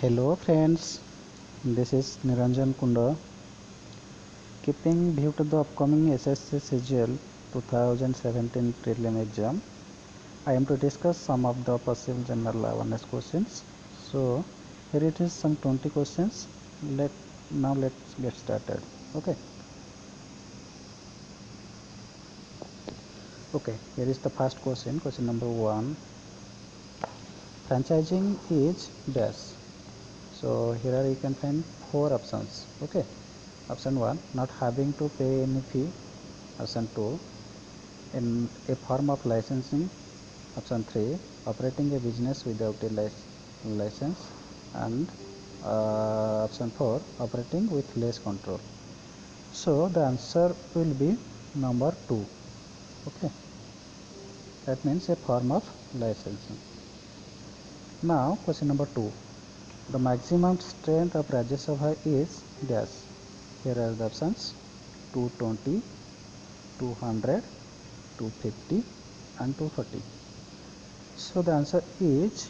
Hello friends, this is Niranjan Kunda. Keeping view to the upcoming SSC CGL 2017 prelim exam, I am to discuss some of the possible general awareness questions. So here it is some 20 questions. Let's get started. Okay. Okay, here is the first question. Question number 1. Franchising is dash. So here you can find 4 options. Okay. Option 1, not having to pay any fee. Option 2, in a form of licensing. Option 3, operating a business without a license. And option 4, operating with less control. So the answer will be number 2. Okay, that means a form of licensing. Now question number 2, the maximum strength of Rajya Sabha is dash. Here are the options: 220, 200, 250 and 240. So the answer is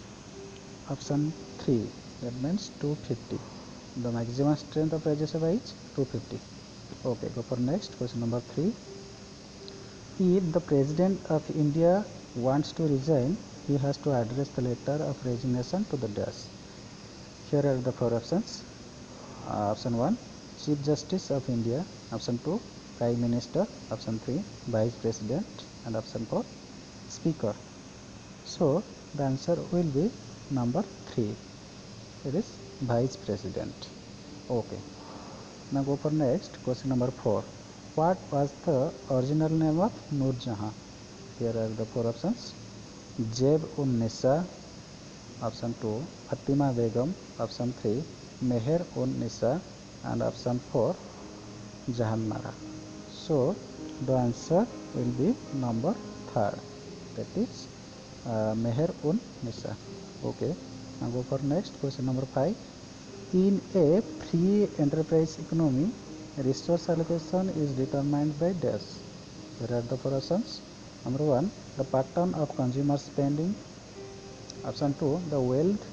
option 3, that means 250. The maximum strength of Rajya Sabha is 250. Okay, go for next question number 3. If the President of India wants to resign, he has to address the letter of resignation to the dash. Here are the 4 options. Option 1, Chief Justice of India. Option 2, Prime Minister. Option 3, Vice President. And option 4, Speaker. So the answer will be number 3. It is Vice President. Okay. Now go for next question number 4. What was the original name of Noor Jahan? Here are the 4 options. Jeb-un-Nisa. Option 2, Fatima Begum. Option 3, Meher-un-Nisa. And option 4, Jahanara. So the answer will be number 3rd, that is Meher-un-Nisa. Okay, now go for next question number 5. In a free enterprise economy, resource allocation is determined by dash. Here are the 4 options. Number 1, the pattern of consumer spending. Option 2, the wealth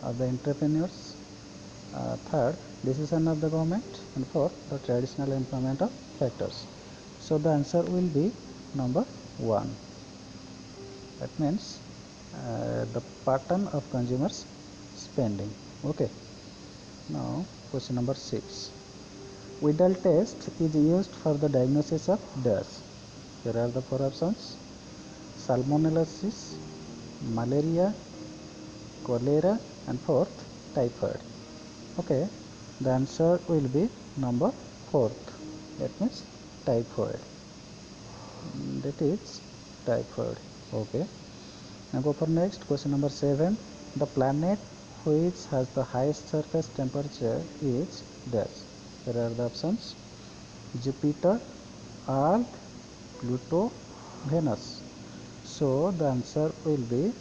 of the entrepreneurs. Third, decision of the government. And fourth, the traditional employment of factors. So the answer will be number 1. That means the pattern of consumers spending. Okay. Now question number 6. Widal test is used for the diagnosis of dash. Here are the 4 options: salmonellosis, malaria, cholera, and fourth, typhoid. Okay, the answer will be number 4th. That means typhoid. That is typhoid. Okay. Now go for next question number 7. The planet which has the highest surface temperature is dash. Here are the options: Jupiter, Earth, Pluto, Venus. So the answer will be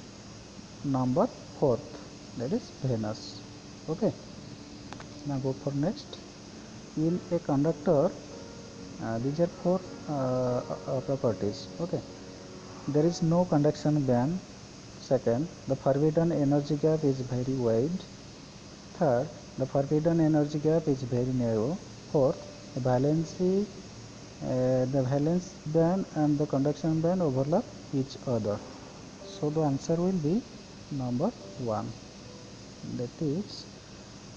number 4th, that is Venus. Okay. Now go for next. In a conductor, these are 4 properties. Okay. There is no conduction band. Second, the forbidden energy gap is very wide. Third, the forbidden energy gap is very narrow. Fourth, the valence band and the conduction band overlap each other. So the answer will be number 1. That is,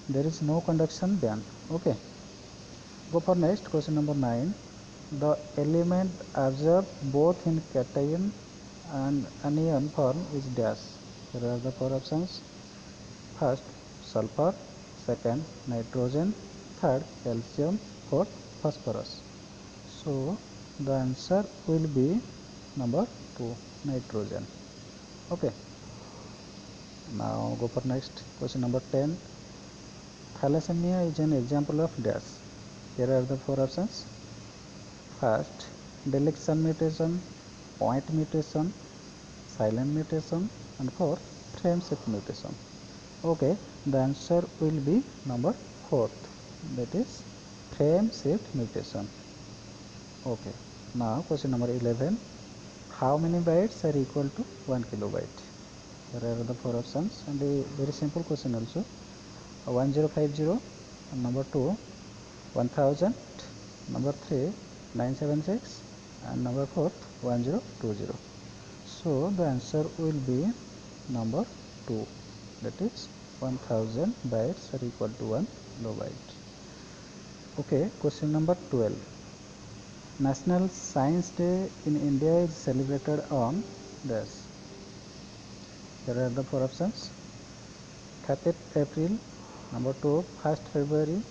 there is no conduction band. Okay. Go for next question number 9. The element absorbed both in cation and anion form is dash. Here are the 4 options. First, sulfur. Second, nitrogen. Third, calcium. Fourth, phosphorus. So the answer will be number 2, nitrogen. Okay. Now go for next question number 10. Thalassemia is an example of dash. Here are the 4 options. First, deletion mutation, point mutation, silent mutation, and fourth, frame shift mutation. Okay, the answer will be number 4th, that is frame shift mutation. Okay, now question number 11. How many bytes are equal to 1 kilobyte? Here are the 4 options and a very simple question also. 1050, and number 2 1000, number 3 976, and number 4 1020. So the answer will be number 2, that is 1000 bytes are equal to 1 kilobyte. Okay, question number 12. National Science Day in India is celebrated on dash. Here are the four options: 30th April, number 2 1st February,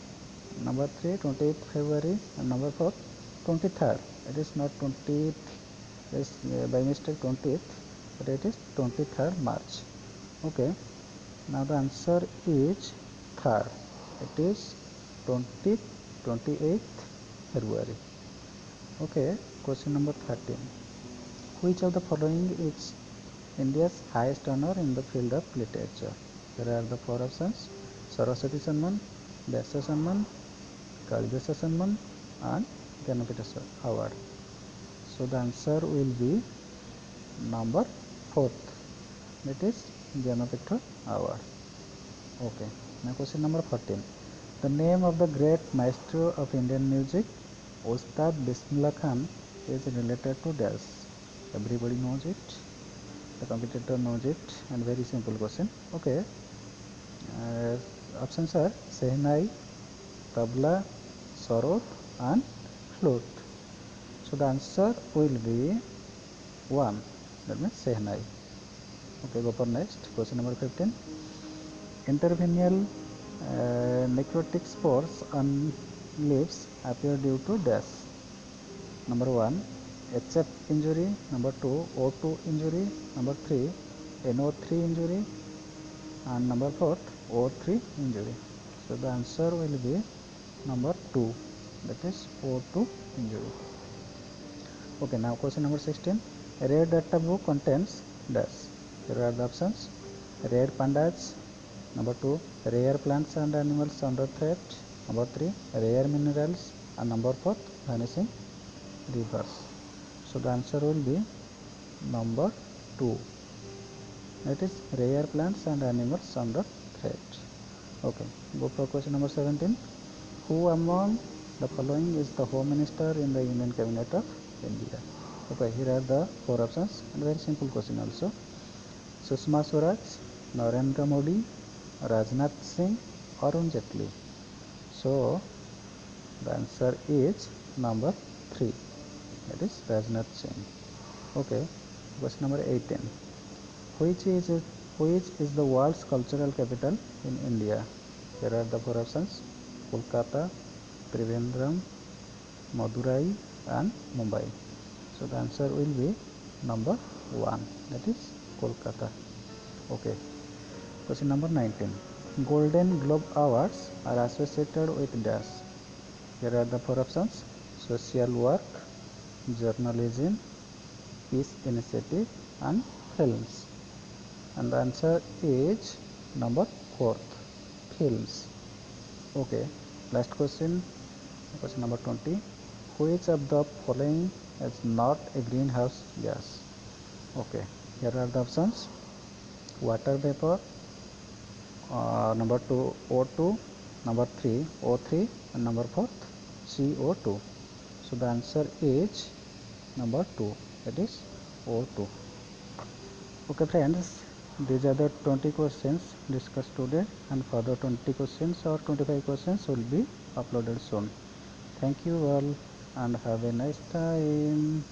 number 3 28th February, and number 4 23rd. It is not 20th, is by mistake 20th, but it is 23rd March. Okay, now the answer is third. It is 20th 28th February. Okay, question number 13. Which of the following is India's highest honor in the field of literature? There are the four options: Saraswati Samman, Vyasa Samman, Kalidasa Samman, and Jnanapita Award. So the answer will be number 4th, that is Jnanapita Award. Okay, now question number 14. The name of the great maestro of Indian music, Ustad Bismillah Khan, is related to dash. Everybody knows it, the competitor knows it, and very simple question. Okay, options are Sehnai, tabla, sarod, and flute. So the answer will be 1, that means Sehnai. Okay, go for next. Question number 15. Intervenial necrotic spores on leaves appear due to dash. Number 1, HF injury, number 2, O2 injury, number 3, NO3 injury, and number 4, O3 injury. So the answer will be number 2, that is O2 injury. Okay, now question number 16. Rare data book contains dash. Here are the options: rare pandas, number 2 rare plants and animals under threat, number 3 rare minerals, and number 4 vanishing rivers. So the answer will be number 2, that is rare plants and animals under threat. Okay, go for question number 17. Who among the following is the Home Minister in the Union Cabinet of India? Okay, here are the four options, and very simple question also: Sushma Swaraj, Narendra Modi, Rajnath Singh, Arun Jaitley. So the answer is number 3, that is Rajnath Singh. Okay, question number 18. Which is the world's cultural capital in India? Here are the four options: Kolkata, Trivandrum, Madurai, and Mumbai. So the answer will be number 1, that is Kolkata. Okay, question number 19. Golden Globe Awards are associated with dash. Here are the four options: social work, journalism, peace initiative, and films. And the answer is number 4th, films. Okay, last question, question number 20. Which of the following is not a greenhouse gas? Okay, here are the options: water vapor, number 2 O2, number 3 O3, and number 4 CO2. So the answer is number 2, that is O2. Okay friends, these are the 20 questions discussed today, and further 20 questions or 25 questions will be uploaded soon. Thank you all and have a nice time.